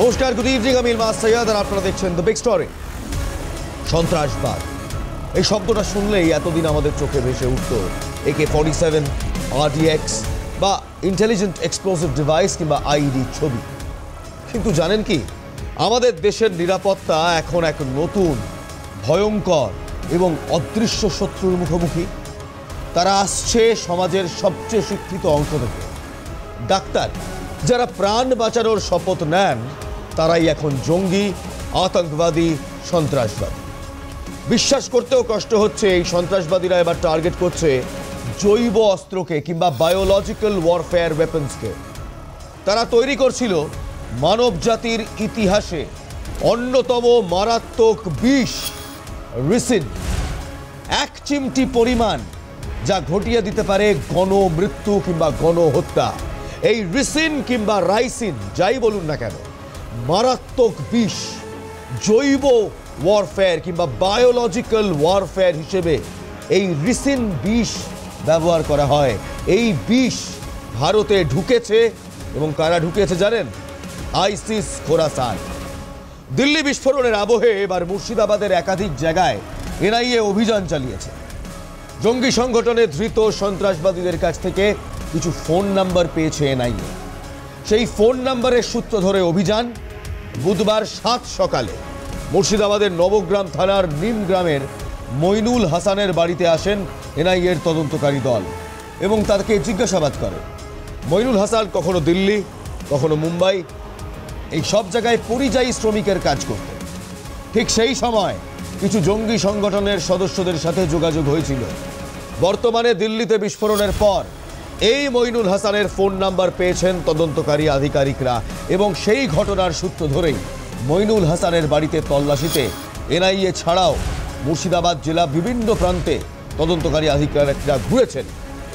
নমস্কার, good evening. আমি ইলমাস সৈয়দ আর আপনারা দেখছেন দ্য বিগ স্টোরি। সন্ত্রাসবাদ এই শব্দটা শুনলেই এতদিন আমাদের চোখে ভেসে উঠত AK-47, RDX বা ইন্টেলিজেন্ট এক্সপ্লোসিভ ডিভাইস কিংবা আইডি ছবি। কিন্তু জানেন কি, আমাদের দেশের নিরাপত্তা এখন এক নতুন ভয়ঙ্কর এবং অদৃশ্য শত্রুর মুখোমুখি। তারা আসছে সমাজের সবচেয়ে শিক্ষিত অংশ থেকে। ডাক্তার যারা প্রাণ বাঁচানোর শপথ নেন তারাই এখন জঙ্গি, আতঙ্কবাদী, সন্ত্রাসবাদী। বিশ্বাস করতেও কষ্ট হচ্ছে এই সন্ত্রাসবাদীরা এবার টার্গেট করছে জৈব অস্ত্রকে কিংবা বায়োলজিক্যাল ওয়ারফেয়ার ওয়েপন্সকে। তারা তৈরি করছিল মানব জাতির ইতিহাসে অন্যতম মারাত্মক বিষ রিসিন, এক চিমটি পরিমাণ যা ঘটিয়ে দিতে পারে গণমৃত্যু কিংবা গণহত্যা। এই রিসিন কিংবা রাইসিন যাই বলুন না কেন, মারাত্মক বিষ, জৈব ওয়ারফেয়ার কিংবা বায়োলজিক্যাল ওয়ারফেয়ার হিসেবে এই রিসিন বিষ ব্যবহার করা হয়। এই বিষ ভারতে ঢুকেছে এবং কারা ঢুকেছে জানেন? আইসিস খোরাসান। দিল্লি বিস্ফোরণের আবহে এবার মুর্শিদাবাদের একাধিক জায়গায় এনআইএ অভিযান চালিয়েছে। জঙ্গি সংগঠনে ধৃত সন্ত্রাসবাদীদের কাছ থেকে কিছু ফোন নাম্বার পেয়েছে এনআইএ। সেই ফোন নাম্বারের সূত্র ধরে অভিযান। বুধবার 7 সকালে মুর্শিদাবাদের নবগ্রাম থানার নিম গ্রামের মইনুল হাসানের বাড়িতে আসেন এনআইএর তদন্তকারী দল এবং তাকে জিজ্ঞাসাবাদ করে। মইনুল হাসান কখনো দিল্লি, কখনো মুম্বাই, এই সব জায়গায় পরিযায়ী শ্রমিকের কাজ করতেন। ঠিক সেই সময় কিছু জঙ্গি সংগঠনের সদস্যদের সাথে যোগাযোগ হয়েছিল। বর্তমানে দিল্লিতে বিস্ফোরণের পর এই মইনুল হাসানের ফোন নাম্বার পেয়েছেন তদন্তকারী আধিকারিকরা এবং সেই ঘটনার সূত্র ধরেই মইনুল হাসানের বাড়িতে তল্লাশিতে এনআইএ ছাড়াও মুর্শিদাবাদ জেলা বিভিন্ন প্রান্তে তদন্তকারী আধিকারিকরা ঘুরেছেন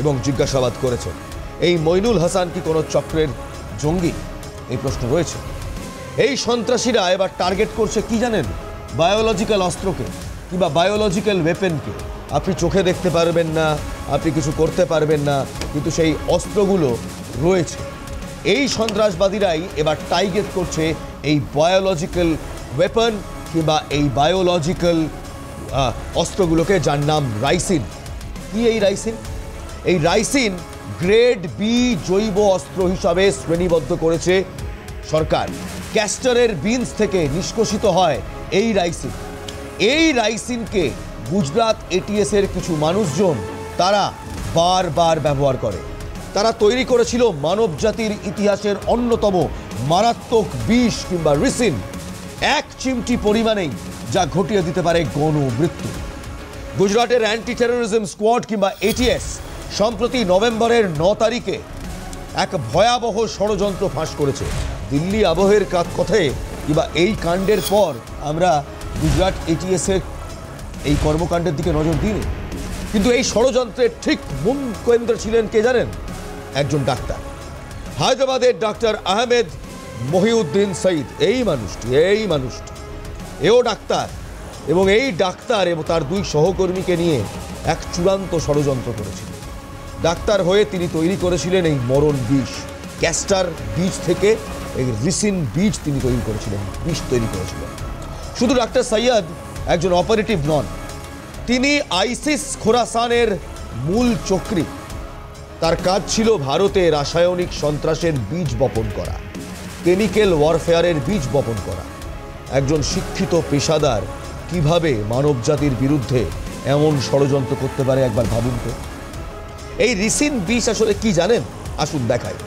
এবং জিজ্ঞাসাবাদ করেছেন। এই মইনুল হাসান কি কোনো চক্রের জঙ্গি? এই প্রশ্ন রয়েছে। এই সন্ত্রাসীরা এবার টার্গেট করছে কি জানেন? বায়োলজিক্যাল অস্ত্রকে কিংবা বায়োলজিক্যাল ওয়েপেনকে। আপনি চোখে দেখতে পারবেন না, আপনি কিছু করতে পারবেন না, কিন্তু সেই অস্ত্রগুলো রয়েছে। এই সন্ত্রাসবাদীরাই এবার টার্গেট করছে এই বায়োলজিক্যাল ওয়েপন কিংবা এই বায়োলজিক্যাল অস্ত্রগুলোকে, যার নাম রাইসিন। কি এই রাইসিন? এই রাইসিন গ্রেড বি জৈব অস্ত্র হিসাবে শ্রেণীবদ্ধ করেছে সরকার। ক্যাস্টরের বিনস থেকে নিষ্কাশিত হয় এই রাইসিন। এই রাইসিনকে গুজরাট এটিএস এর কিছু মানুষজন তারা বারবার ব্যবহার করে। তারা তৈরি করেছিল মানব জাতির ইতিহাসের অন্যতম মারাত্মক বিষ কিংবা রিসিন, এক চিমটি পরিমাণেই যা ঘটিয়ে দিতে পারে গণমৃত্যু। গুজরাটের অ্যান্টি টেরোরিজম স্কোয়াড কিংবা এটিএস সম্প্রতি নভেম্বরের 9 তারিখে এক ভয়াবহ ষড়যন্ত্র ফাঁস করেছে। দিল্লি আবহের কথায় কিংবা এই কাণ্ডের পর আমরা গুজরাট এটিএসের এই কর্মকাণ্ডের দিকে নজর দিইনি, কিন্তু এই ষড়যন্ত্রের ঠিক মূল কেন্দ্র ছিলেন কে জানেন? একজন ডাক্তার, হায়দ্রাবাদের ডাক্তার আহমেদ মহিউদ্দিন সঈদ। এই মানুষটি এও ডাক্তার এবং এই ডাক্তার এবং তার 2 সহকর্মীকে নিয়ে এক চূড়ান্ত ষড়যন্ত্র করেছিল। ডাক্তার হয়ে তিনি তৈরি করেছিলেন এই মরণ বিষ। ক্যাস্টার বীজ থেকে এই রিসিন বীজ তিনি তৈরি করেছিলেন, বিষ তৈরি করেছিলেন। শুধু ডাক্তার সৈয়দ একজন অপারেটিভ নন, তিনি আইসিস খোরাসানের মূল চক্রী। তার কাজ ছিল ভারতে রাসায়নিক সন্ত্রাসের বীজ বপন করা, কেমিক্যাল ওয়ারফেয়ারের বীজ বপন করা। একজন শিক্ষিত পেশাদার কিভাবে মানবজাতির বিরুদ্ধে এমন ষড়যন্ত্র করতে পারে একবার ভাবুন তো। এই রিসিন বিষ আসলে কি জানেন? আসুন দেখাই।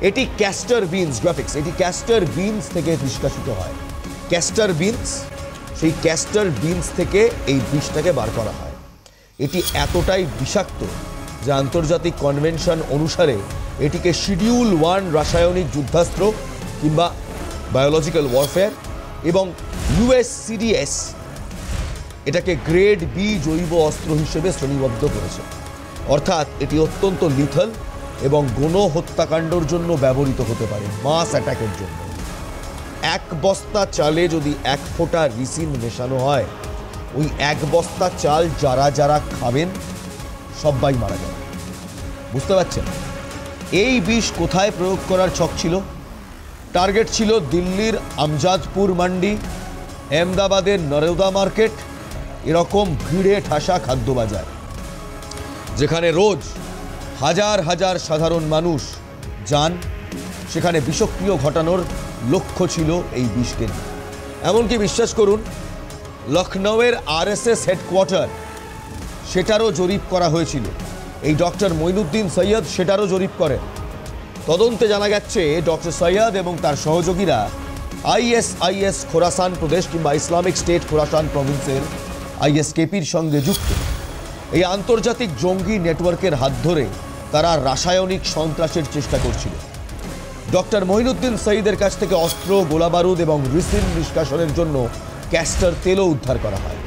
এটি ক্যাস্টর বিনস, গ্রাফিক্স, এটি ক্যাস্টর বিনস থেকে নিষ্কাশিত হয়। ক্যাস্টর বিনস, সেই ক্যাস্টর বিনস থেকে এই বিষটাকে বার করা হয়। এটি এতটাই বিষাক্ত যে আন্তর্জাতিক কনভেনশন অনুসারে এটিকে শিডিউল 1 রাসায়নিক যুদ্ধাস্ত্র কিংবা বায়োলজিক্যাল ওয়ারফেয়ার এবং USCDS এটাকে গ্রেড বি জৈব অস্ত্র হিসেবে শ্রেণীবদ্ধ করেছে। অর্থাৎ এটি অত্যন্ত লিথল এবং গণহত্যাকাণ্ডের জন্য ব্যবহৃত হতে পারে, মাস অ্যাটাকের জন্য। 1 বস্তা চালে যদি 1 ফোঁটা রিসিন মেশানো হয়, ওই 1 বস্তা চাল যারা যারা খাবেন সবাই মারা যাবে। বুঝতে পারছেন? এই বিষ কোথায় প্রয়োগ করার ছক ছিল? টার্গেট ছিল দিল্লির আমজাদপুর মান্ডি, আহমেদাবাদের নরোদা মার্কেট, এরকম ভিড়ে ঠাসা খাদ্য বাজার, যেখানে রোজ হাজার হাজার সাধারণ মানুষ যান। সেখানে বিষক্রিয় ঘটানোর লক্ষ্য ছিল এই বিষকে নিয়ে। এমনকি বিশ্বাস করুন, লখনৌয়ের আরএসএস হেডকোয়ার্টার, সেটারও জরিপ করা হয়েছিল। এই ডক্টর মঈনুদ্দিন সৈয়দ সেটারও জরিপ করেন। তদন্তে জানা গেছে ডক্টর সৈয়দ এবং তার সহযোগীরা আইএসআইএস খোরাসান প্রদেশ কিংবা ইসলামিক স্টেট খোরাসান প্রভিন্সের আইএসকেপির সঙ্গে যুক্ত। এই আন্তর্জাতিক জঙ্গি নেটওয়ার্কের হাত ধরে তারা রাসায়নিক সন্ত্রাসের চেষ্টা করছিল। ডক্টর মঈনুদ্দিন সৈয়দের কাছ থেকে অস্ত্র, গোলাবারুদ এবং রিসিন নিষ্কাশনের জন্য ক্যাস্টার তেলও উদ্ধার করা হয়।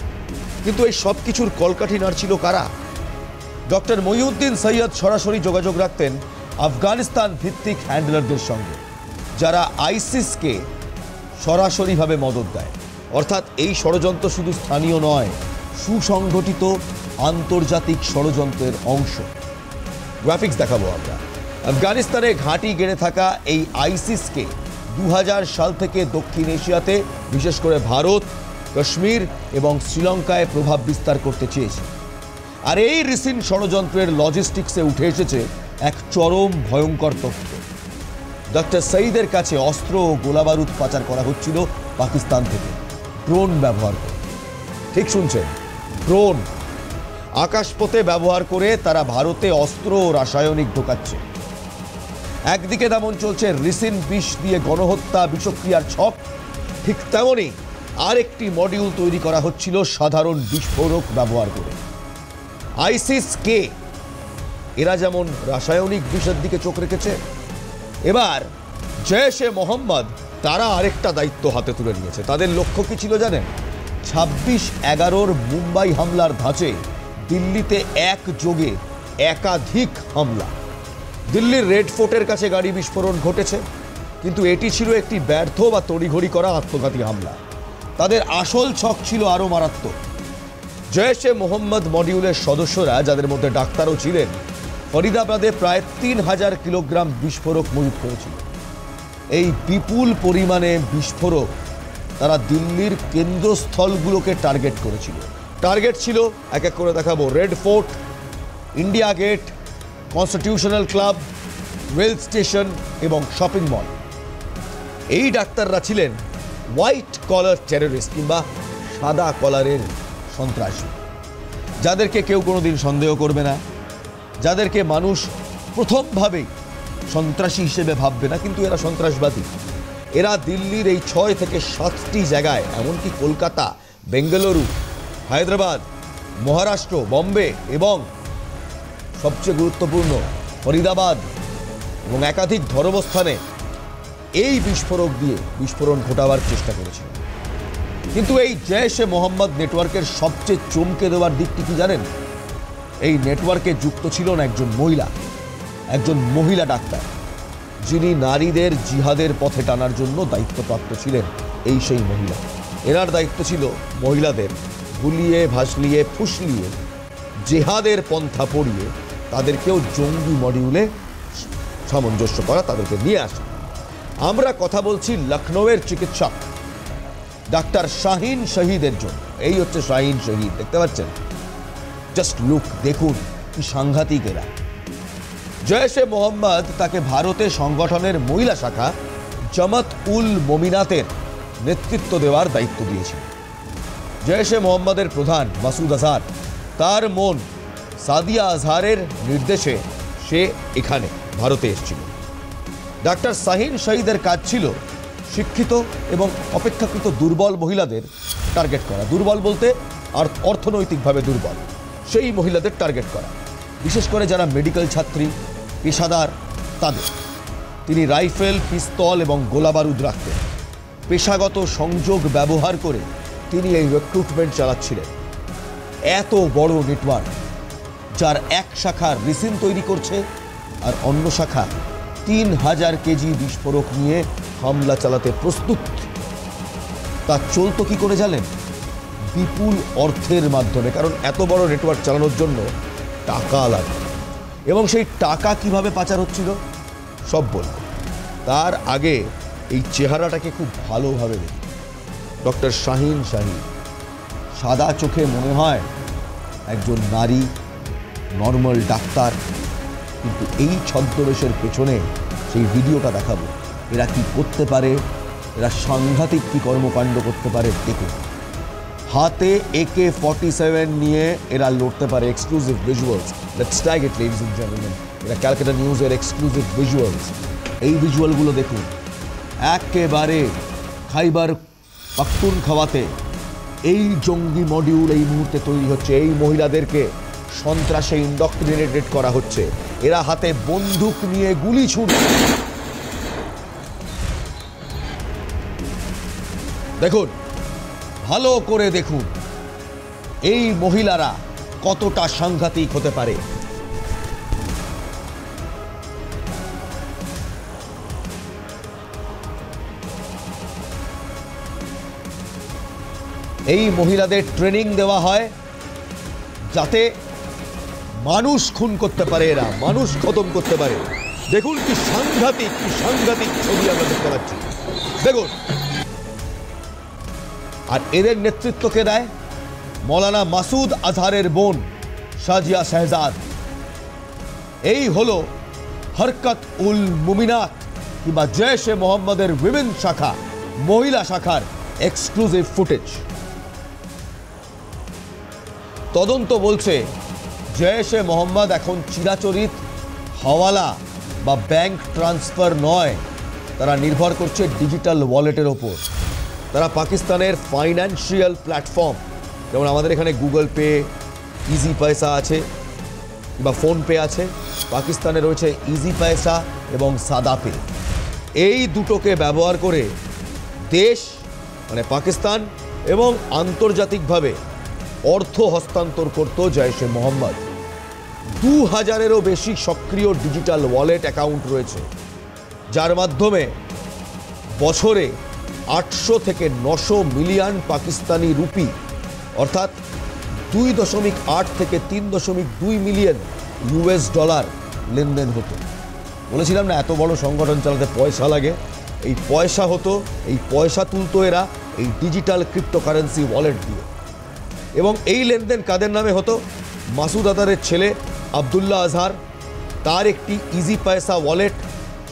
কিন্তু এই সব কিছুর কলকাঠি নাড়ছিল কারা? ডক্টর মঈনুদ্দিন সৈয়দ সরাসরি যোগাযোগ রাখতেন আফগানিস্তান ভিত্তিক হ্যান্ডলারদের সঙ্গে, যারা আইসিসকে সরাসরিভাবে মদত দেয়। অর্থাৎ এই ষড়যন্ত্র শুধু স্থানীয় নয়, সুসংগঠিত আন্তর্জাতিক ষড়যন্ত্রের অংশ। গ্রাফিক্স দেখাবো আমরা। আফগানিস্তানে ঘাঁটি গেড়ে থাকা এই আইসিসকে 2000 সাল থেকে দক্ষিণ এশিয়াতে, বিশেষ করে ভারত, কাশ্মীর এবং শ্রীলঙ্কায় প্রভাব বিস্তার করতে চেয়েছে। আর এই রিসিন ষড়যন্ত্রের লজিস্টিক্সে উঠে এসেছে এক চরম ভয়ঙ্কর তথ্য। ডক্টর সঈদের কাছে অস্ত্র ও গোলাবারুদ পাচার করা হচ্ছিল পাকিস্তান থেকে ড্রোন ব্যবহার করে। ঠিক শুনছেন, ড্রোন। আকাশপথে ব্যবহার করে তারা ভারতে অস্ত্র ও রাসায়নিক ঢোকাচ্ছে। একদিকে তেমন চলছে রিসিন বিষ দিয়ে গণহত্যা, বিষক্রিয়ার ছক, ঠিক তেমনই আরেকটি মডিউল তৈরি করা হচ্ছিল সাধারণ বিস্ফোরক ব্যবহার করে। আইসিস কে? এরা যেমন রাসায়নিক বিষের দিকে চোখ রেখেছে, এবার জৈশ-এ মোহাম্মদ তারা আরেকটা দায়িত্ব হাতে তুলে নিয়েছে। তাদের লক্ষ্য কি ছিল জানেন? 26/11 মুম্বাই হামলার ধাঁচে দিল্লিতে একযোগে একাধিক হামলা। দিল্লির রেড ফোর্টের কাছে গাড়ি বিস্ফোরণ ঘটেছে, কিন্তু এটি ছিল একটি ব্যর্থ বা তড়িঘড়ি করা আত্মঘাতী হামলা। তাদের আসল ছক ছিল আরও মারাত্মক। জৈশ-এ মোহাম্মদ মডিউলের সদস্যরা, যাদের মধ্যে ডাক্তারও ছিলেন, ফরিদাবাদে প্রায় 3000 কিলোগ্রাম বিস্ফোরক মজুত করেছিল। এই বিপুল পরিমাণে বিস্ফোরক তারা দিল্লির কেন্দ্রস্থলগুলোকে টার্গেট করেছিল। টার্গেট ছিল, এক এক করে দেখাবো, Red Fort, India Gate, Constitutional Club, rail station এবং শপিং মল। এই ডাক্তাররা ছিলেন হোয়াইট কলার টেররিস্ট কিংবা সাদা কলারের সন্ত্রাসী, যাদেরকে কেউ কোনোদিন সন্দেহ করবে না, যাদেরকে মানুষ প্রথমভাবেই সন্ত্রাসী হিসেবে ভাববে না, কিন্তু এরা সন্ত্রাসবাদী। এরা দিল্লির এই 6 থেকে 7টি জায়গায়, এমনকি কলকাতা, বেঙ্গালুরু, হায়দ্রাবাদ, মহারাষ্ট্র, বম্বে এবং সবচেয়ে গুরুত্বপূর্ণ ফরিদাবাদ এবং একাধিক ধর্মস্থানে এই বিস্ফোরক দিয়ে বিস্ফোরণ ঘটাবার চেষ্টা করেছিল। কিন্তু এই জৈশ-এ মোহাম্মদ নেটওয়ার্কের সবচেয়ে চমকে দেওয়ার দিকটি কি জানেন? এই নেটওয়ার্কে যুক্ত ছিলেন একজন মহিলা ডাক্তার, যিনি নারীদের জিহাদের পথে টানার জন্য দায়িত্বপ্রাপ্ত ছিলেন। এই সেই মহিলা। এনার দায়িত্ব ছিল মহিলাদের ভুলিয়ে, ভাসলিয়ে, ফুসলিয়ে, জেহাদের পন্থা পড়িয়ে তাদেরকেও জঙ্গি মডিউলে সামঞ্জস্য করা, তাদেরকে নিয়ে আসা। আমরা কথা বলছি লখনৌয়ের চিকিৎসক ডাক্তার শাহিন শহীদের জন্য। এই হচ্ছে শাহিন শহীদ, দেখতে পাচ্ছেন? জাস্ট লুক, দেখুন কি সাংঘাতিক এরা। জৈশ-এ মোহাম্মদ তাকে ভারতে সংগঠনের মহিলা শাখা জামাত উল মোমিনাতের নেতৃত্ব দেওয়ার দায়িত্ব দিয়েছিল। জৈশ-এ মোহাম্মদের প্রধান মাসুদ আজহার, তার মন সাদিয়া আজহারের নির্দেশে সে এখানে ভারতে এসেছিল। ডাক্তার শাহিন শহীদের কাজ ছিল শিক্ষিত এবং অপেক্ষাকৃত দুর্বল মহিলাদের টার্গেট করা। দুর্বল বলতে অর্থনৈতিকভাবে দুর্বল সেই মহিলাদের টার্গেট করা, বিশেষ করে যারা মেডিকেল ছাত্রী, পেশাদার, তাদের। তিনি রাইফেল, পিস্তল এবং গোলাবারুদ রাখতেন। পেশাগত সংযোগ ব্যবহার করে তিনি এই রিক্রুটমেন্ট চালাচ্ছিলেন। এত বড় নেটওয়ার্ক, যার এক শাখা রিসিন তৈরি করছে আর অন্য শাখা 3000 কেজি বিস্ফোরক নিয়ে হামলা চালাতে প্রস্তুত। তা চলতো কি করে জানেন? বিপুল অর্থের মাধ্যমে। কারণ এত বড় নেটওয়ার্ক চালানোর জন্য টাকা লাগে, এবং সেই টাকা কিভাবে পাচার হচ্ছিল সব বলব। তার আগে এই চেহারাটাকে খুব ভালোভাবে দেখুন। ডক্টর শাহিন শাহিদ, সাদা চোখে মনে হয় একজন নারী, নর্মাল ডাক্তার, কিন্তু এই ছদ্মবেশের পেছনে সেই ভিডিওটা দেখাবো। এরা কি করতে পারে, এরা সাংঘাতিক কি কর্মকাণ্ড করতে পারে দেখুন। হাতে AK-47 নিয়ে এরা লড়তে পারে। Exclusive visuals, let's take it ladies and gentleman. এটা ক্যালকাটা নিউজের এক্সক্লুসিভ ভিজুয়ালস। এই ভিজুয়ালগুলো দেখুন। একেবারে খাইবার পাখতুনখাওয়াতে এই জঙ্গি মডিউল এই মুহূর্তে তৈরি হচ্ছে। এই মহিলাদেরকে সন্ত্রাসে ইন্ডক্ট্রিনেটেড করা হচ্ছে। এরা হাতে বন্দুক নিয়ে গুলি ছুড়ছে। দেখুন, ভালো করে দেখুন এই মহিলারা কতটা সাংঘাতিক হতে পারে। এই মহিলাদের ট্রেনিং দেওয়া হয় যাতে মানুষ খুন করতে পারে, এরা মানুষ খতম করতে পারে। দেখুন কি সাংঘাতিক ছবি আমরা দেখতে পাচ্ছি। দেখুন, আর এদের নেতৃত্বকে দেয় মৌলানা মাসুদ আজহারের বোন সাজিয়া শেহজাদ। এই হলো হরকত উল মুমিনাত কিংবা জৈশ-এ মোহাম্মদের উইমেন শাখা, মহিলা শাখার এক্সক্লুসিভ ফুটেজ। তদন্ত বলছে জৈশ-এ মোহাম্মদ এখন চিরাচরিত হাওয়ালা বা ব্যাংক ট্রান্সফার নয়, তারা নির্ভর করছে ডিজিটাল ওয়ালেটের ওপর। তারা পাকিস্তানের ফাইন্যান্সিয়াল প্ল্যাটফর্ম, যেমন আমাদের এখানে গুগল পে, ইজি পয়সা আছে বা ফোনপে আছে, পাকিস্তানে রয়েছে ইজি পয়সা এবং সাদা পে। এই দুটোকে ব্যবহার করে দেশ মানে পাকিস্তান এবং আন্তর্জাতিকভাবে অর্থ হস্তান্তর করত জৈশ-এ মোহাম্মদ। 2000-এরও বেশি সক্রিয় ডিজিটাল ওয়ালেট অ্যাকাউন্ট রয়েছে, যার মাধ্যমে বছরে 800 থেকে 900 মিলিয়ন পাকিস্তানি রুপি অর্থাৎ 2.8 থেকে 3.2 মিলিয়ন US ডলার লেনদেন হতো। বলেছিলাম না এত বড় সংগঠন চালাতে পয়সা লাগে। এই পয়সা হতো, এই পয়সা তুলতো এরা এই ডিজিটাল ক্রিপ্টোকারেন্সি ওয়ালেট দিয়ে। এবং এই লেনদেন কাদের নামে হতো? মাসুদ আজহারের ছেলে আবদুল্লাহ আজহার, তার একটি ইজি পয়সা ওয়ালেট,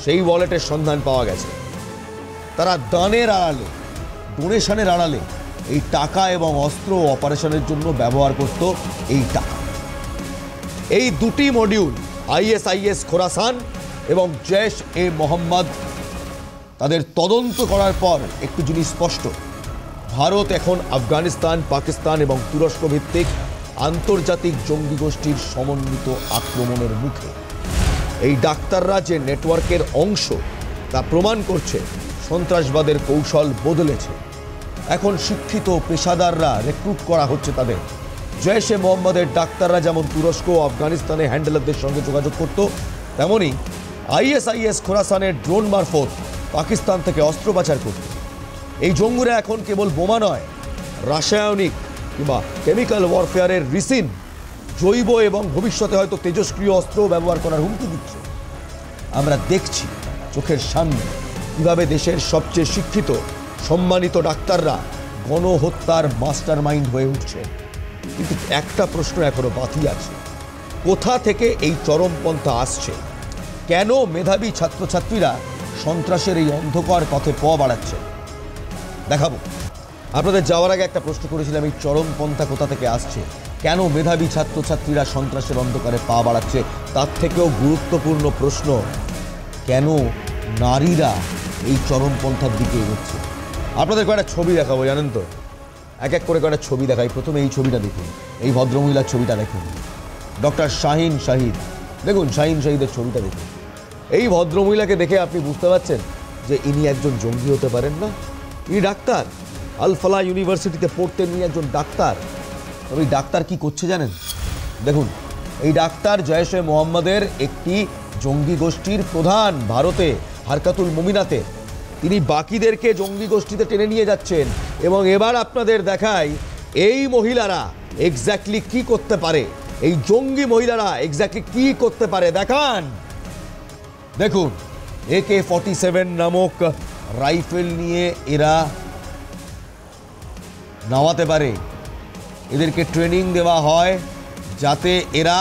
সেই ওয়ালেটের সন্ধান পাওয়া গেছে। তারা দানের আড়ালে, ডোনেশনের আড়ালে এই টাকা এবং অস্ত্র অপারেশনের জন্য ব্যবহার করত এই টাকা। এই দুটি মডিউল ISIS খোরাসান এবং জৈশ-এ মোহাম্মদ, তাদের তদন্ত করার পর একটি জিনিস স্পষ্ট, ভারত এখন আফগানিস্তান, পাকিস্তান এবং তুরস্ক ভিত্তিক আন্তর্জাতিক জঙ্গি গোষ্ঠীর সমন্বিত আক্রমণের মুখে। এই ডাক্তাররা যে নেটওয়ার্কের অংশ তা প্রমাণ করছে সন্ত্রাসবাদের কৌশল বদলেছে। এখন শিক্ষিত পেশাদাররা রিক্রুট করা হচ্ছে তাদের। জৈশ-এ মোহাম্মদের ডাক্তাররা যেমন তুরস্ক ও আফগানিস্তানে হ্যান্ডেলারদের সঙ্গে যোগাযোগ করত, তেমনি ISIS খোরাসানের ড্রোন মারফত পাকিস্তান থেকে অস্ত্র পাচার করত। এই জঙ্গিরা এখন কেবল বোমা নয়, রাসায়নিক কিংবা কেমিক্যাল ওয়ারফেয়ারের রিসিন, জৈব এবং ভবিষ্যতে হয়তো তেজস্ক্রিয় অস্ত্র ব্যবহার করার হুমকি দিচ্ছে। আমরা দেখছি চোখের সামনে কীভাবে দেশের সবচেয়ে শিক্ষিত সম্মানিত ডাক্তাররা গণহত্যার মাস্টার মাইন্ড হয়ে উঠছে। কিন্তু একটা প্রশ্ন এখনো বাকি আছে, কোথা থেকে এই চরমপন্থা আসছে? কেন মেধাবী ছাত্রছাত্রীরা সন্ত্রাসের এই অন্ধকার পথে পা বাড়াচ্ছে? দেখাবো। আপনাদের যাওয়ার আগে একটা প্রশ্ন করেছিলাম, এই চরমপন্থা কোথা থেকে আসছে, কেন মেধাবী ছাত্রছাত্রীরা সন্ত্রাসের অন্ধকারে পা বাড়াচ্ছে? তার থেকেও গুরুত্বপূর্ণ প্রশ্ন, কেন নারীরা এই চরমপন্থার দিকে এগোচ্ছে? আপনাদের কয়েকটা ছবি দেখাবো, জানেন তো, এক এক করে কয়েকটা ছবি দেখাই। প্রথমে এই ছবিটা দেখুন, এই ভদ্রমহিলার ছবিটা দেখুন, ডক্টর শাহিন শাহিদ। দেখুন শাহিন শাহিদের ছবিটা দেখুন। এই ভদ্রমহিলাকে দেখে আপনি বুঝতে পারছেন যে ইনি একজন জঙ্গি হতে পারেন না। ইনি ডাক্তার, আল ফালাহ ইউনিভার্সিটিতে পড়তেন, ইনি একজন ডাক্তার। তবে এই ডাক্তার কি করছে জানেন? দেখুন, এই ডাক্তার জৈশ-এ মোহাম্মদের একটি জঙ্গি গোষ্ঠীর প্রধান, ভারতে হরকতুল মুমিনাতে। তিনি বাকিদেরকে জঙ্গি গোষ্ঠীতে টেনে নিয়ে যাচ্ছেন। এবং এবার আপনাদের দেখাই এই মহিলারা এক্স্যাক্টলি কি করতে পারে, এই জঙ্গি মহিলারা এক্স্যাক্টলি কি করতে পারে। দেখান, দেখুন AK-47 নামক রাইফেল নিয়ে এরা নামাতে পারে। এদেরকে ট্রেনিং দেওয়া হয় যাতে এরা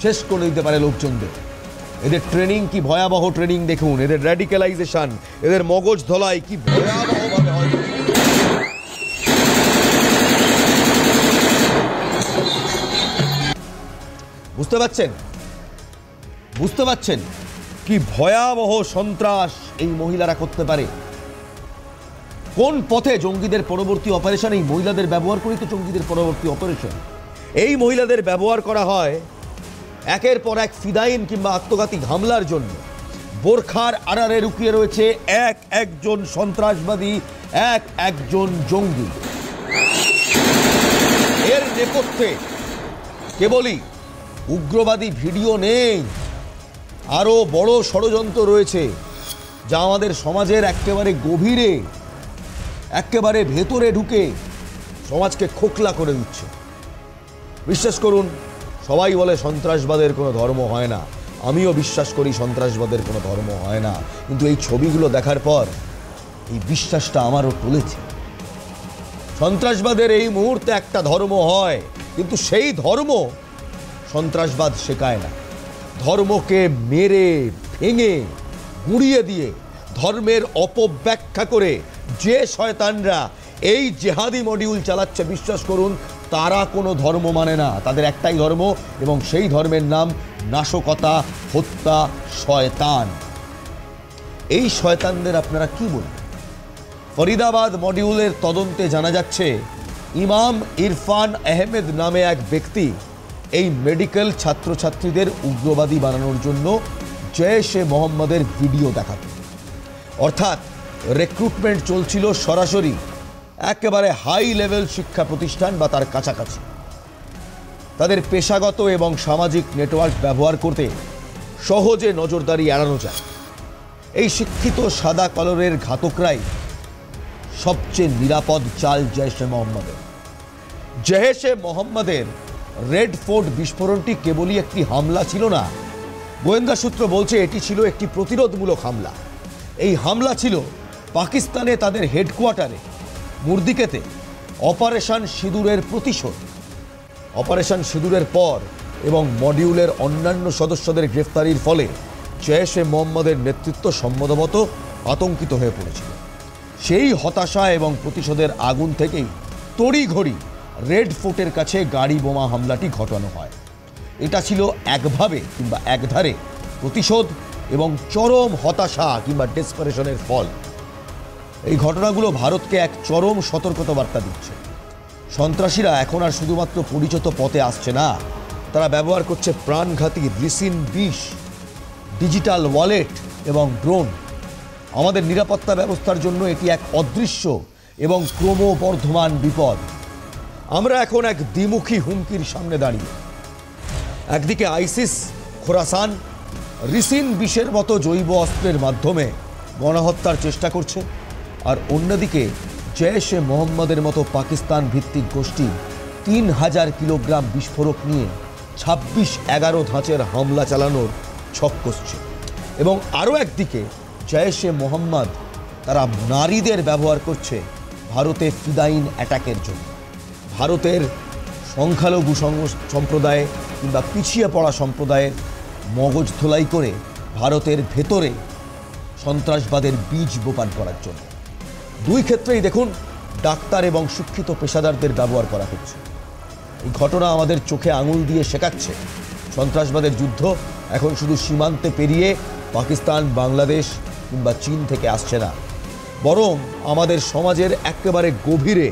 শেষ করে দিতে পারে লোকজনদের। এদের ট্রেনিং কি ভয়াবহ ট্রেনিং দেখুন, এদের র্যাডিক্যালাইজেশন, এদের মগজ ধলাই কি ভয়াবহভাবে হয়। বুঝতে পারছেন কি ভয়াবহ সন্ত্রাস এই মহিলারা করতে পারে। কোন পথে জঙ্গিদের পরবর্তী অপারেশন, এই মহিলাদের ব্যবহার করেই তো জঙ্গিদের পরবর্তী অপারেশন। এই মহিলাদের ব্যবহার করা হয় একের পর এক ফিদাইন কিংবা আত্মঘাতী হামলার জন্য। বোরখার আড়ালে লুকিয়ে রয়েছে একজন সন্ত্রাসবাদী, একজন জঙ্গি। এর নেপথ্যে কেবলই উগ্রবাদী ভিডিও নেই, আরো বড় ষড়যন্ত্র রয়েছে যা আমাদের সমাজের একেবারে গভীরে, একেবারে ভেতরে ঢুকে সমাজকে খোকলা করে দিচ্ছে। বিশ্বাস করুন, সবাই বলে সন্ত্রাসবাদের কোনো ধর্ম হয় না, আমিও বিশ্বাস করি সন্ত্রাসবাদের কোনো ধর্ম হয় না, কিন্তু এই ছবিগুলো দেখার পর এই বিশ্বাসটা আমারও টলেছে। সন্ত্রাসবাদের এই মুহূর্তে একটা ধর্ম হয়, কিন্তু সেই ধর্ম সন্ত্রাসবাদ শেখায় না। ধর্মকে মেরে ভেঙে গুঁড়িয়ে দিয়ে ধর্মের অপব্যাখ্যা করে যে শয়তানরা এই জেহাদি মডিউল চালাচ্ছে, বিশ্বাস করুন তারা কোনো ধর্ম মানে না। তাদের একটাই ধর্ম এবং সেই ধর্মের নাম নাশকতা, হত্যা, শয়তান। এই শয়তানদের আপনারা কি বলেন? ফরিদাবাদ মডিউলের তদন্তে জানা যাচ্ছে ইমাম ইরফান আহমেদ নামে এক ব্যক্তি এই মেডিকেল ছাত্রছাত্রীদের উগ্রবাদী বানানোর জন্য জৈশ-এ মোহাম্মদের ভিডিও দেখাত। অর্থাৎ রিক্রুটমেন্ট চলছিল সরাসরি একেবারে হাই লেভেল শিক্ষা প্রতিষ্ঠান বা তার কাছাকাছি। তাদের পেশাগত এবং সামাজিক নেটওয়ার্ক ব্যবহার করতে সহজে নজরদারি এড়ানো যায়। এই শিক্ষিত সাদা কলরের ঘাতকরাই সবচেয়ে নিরাপদ চাল জৈশ-এ মোহাম্মদের। জৈশ-এ মোহাম্মদের রেড ফোর্ট বিস্ফোরণটি কেবলই একটি হামলা ছিল না, গোয়েন্দা সূত্র বলছে এটি ছিল একটি প্রতিরোধমূলক হামলা। এই হামলা ছিল পাকিস্তানে তাদের হেডকোয়ার্টারে মুর্দিকেতে অপারেশন সিঁদুরের প্রতিশোধ। অপারেশন সিঁদুরের পর এবং মডিউলের অন্যান্য সদস্যদের গ্রেফতারির ফলে জৈশ-এ মোহাম্মদের নেতৃত্ব সম্ভবত আতঙ্কিত হয়ে পড়েছিল। সেই হতাশা এবং প্রতিশোধের আগুন থেকেই তড়িঘড়ি রেড ফোর্টের কাছে গাড়ি বোমা হামলাটি ঘটানো হয়। এটা ছিল একভাবে কিংবা একধারে প্রতিশোধ এবং চরম হতাশা কিংবা ডেসপারেশনের ফল। এই ঘটনাগুলো ভারতকে এক চরম সতর্কতা বার্তা দিচ্ছে। সন্ত্রাসীরা এখন আর শুধুমাত্র পরিচিত পথে আসছে না, তারা ব্যবহার করছে প্রাণঘাতী রিসিন বিষ, ডিজিটাল ওয়ালেট এবং ড্রোন। আমাদের নিরাপত্তা ব্যবস্থার জন্য এটি এক অদৃশ্য এবং ক্রমবর্ধমান বিপদ। আমরা এখন এক দ্বিমুখী হুমকির সামনে দাঁড়িয়ে। একদিকে আইসিস খোরাসান রিসিন বিষের মতো জৈব অস্ত্রের মাধ্যমে গণহত্যার চেষ্টা করছে, আর অন্যদিকে জৈশ-এ মোহাম্মদের মতো পাকিস্তান ভিত্তিক গোষ্ঠী 3000 কিলোগ্রাম বিস্ফোরক নিয়ে 26-11 ধাঁচের হামলা চালানোর ছক কষছে। এবং আরও একদিকে জৈশ-এ মোহাম্মদ তারা নারীদের ব্যবহার করছে ভারতে ফিদাইন অ্যাটাকের জন্য। ভারতের সংখ্যালঘু সম্প্রদায় কিংবা পিছিয়ে পড়া সম্প্রদায়ের মগজ ধোলাই করে ভারতের ভেতরে সন্ত্রাসবাদের বীজ বপন করার জন্য। দুই ক্ষেত্রেই দেখুন ডাক্তার এবং শিক্ষিত পেশাদারদের ব্যবহার করা হচ্ছে। এই ঘটনা আমাদের চোখে আঙুল দিয়ে শেখাচ্ছে সন্ত্রাসবাদের যুদ্ধ এখন শুধু সীমান্তে পেরিয়ে পাকিস্তান, বাংলাদেশ কিংবা চীন থেকে আসছে না, বরং আমাদের সমাজের একেবারে গভীরে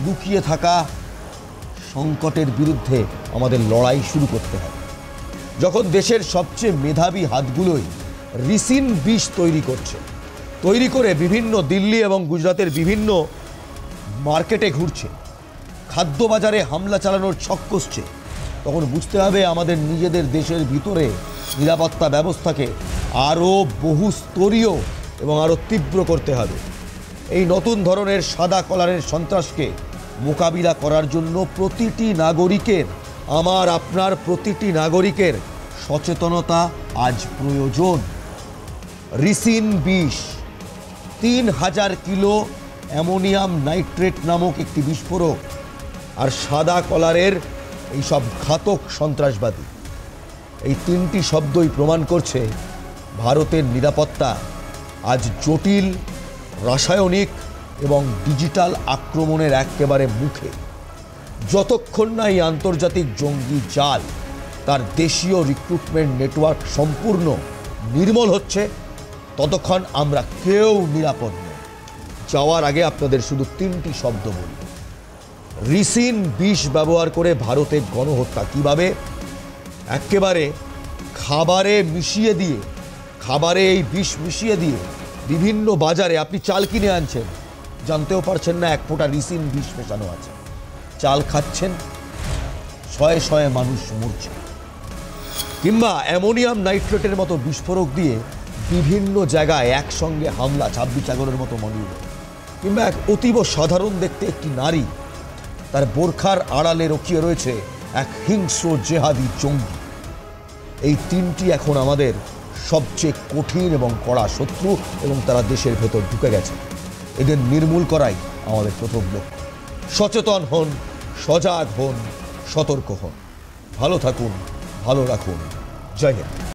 লুকিয়ে থাকা সংকটের বিরুদ্ধে আমাদের লড়াই শুরু করতে হবে। যখন দেশের সবচেয়ে মেধাবী হাতগুলোই রিসিন বিষ তৈরি করে বিভিন্ন দিল্লি এবং গুজরাতের বিভিন্ন মার্কেটে ঘুরছে, খাদ্য বাজারে হামলা চালানোর ছক কষছে, তখন বুঝতে হবে আমাদের নিজেদের দেশের ভিতরে নিরাপত্তা ব্যবস্থাকে আরও বহুস্তরীয় এবং আরও তীব্র করতে হবে। এই নতুন ধরনের সাদা কলারের সন্ত্রাসকে মোকাবিলা করার জন্য প্রতিটি নাগরিকের, আমার আপনার প্রতিটি নাগরিকের সচেতনতা আজ প্রয়োজন। রিসিন বিষ, 3000 কিলো অ্যামোনিয়াম নাইট্রেট নামক একটি বিস্ফোরক, আর সাদা কলারের এইসব ঘাতক সন্ত্রাসবাদী। এই তিনটি শব্দই প্রমাণ করছে ভারতের নিরাপত্তা আজ জটিল রাসায়নিক এবং ডিজিটাল আক্রমণের একেবারে মুখে। যতক্ষণ না এই আন্তর্জাতিক জঙ্গি জাল তার দেশীয় রিক্রুটমেন্ট নেটওয়ার্ক সম্পূর্ণ নির্মূল হচ্ছে, ততক্ষণ আমরা কেউ নিরাপদ নই। যাওয়ার আগে আপনাদের শুধু তিনটি শব্দ বলব। রিসিন বিষ ব্যবহার করে ভারতে গণহত্যা কিভাবে? একেবারে খাবারে এই বিষ মিশিয়ে দিয়ে বিভিন্ন বাজারে আপনি চাল কিনে আনছেন, জানতেও পারছেন না এক ফোঁটা রিসিন বিষ মেশানো আছে। চাল খাচ্ছেন, শয়ে শয়ে মানুষ মরছে। কিংবা অ্যামোনিয়াম নাইট্রেটের মতো বিস্ফোরক দিয়ে বিভিন্ন জায়গায় একসঙ্গে হামলা, 26 আগরের মতো মলিউড। কিংবা এক অতীব সাধারণ দেখতে একটি নারী, তার বোরখার আড়ালে রকিয়ে রয়েছে এক হিংস্র জেহাদি জঙ্গি। এই তিনটি এখন আমাদের সবচেয়ে কঠিন এবং কড়া শত্রু, এবং তারা দেশের ভেতর ঢুকে গেছে। এদের নির্মূল করাই আমাদের প্রথম লক্ষ্য। সচেতন হন, সজাগ হন, সতর্ক হন। ভালো থাকুন, ভালো রাখুন। জয় হিন্দ।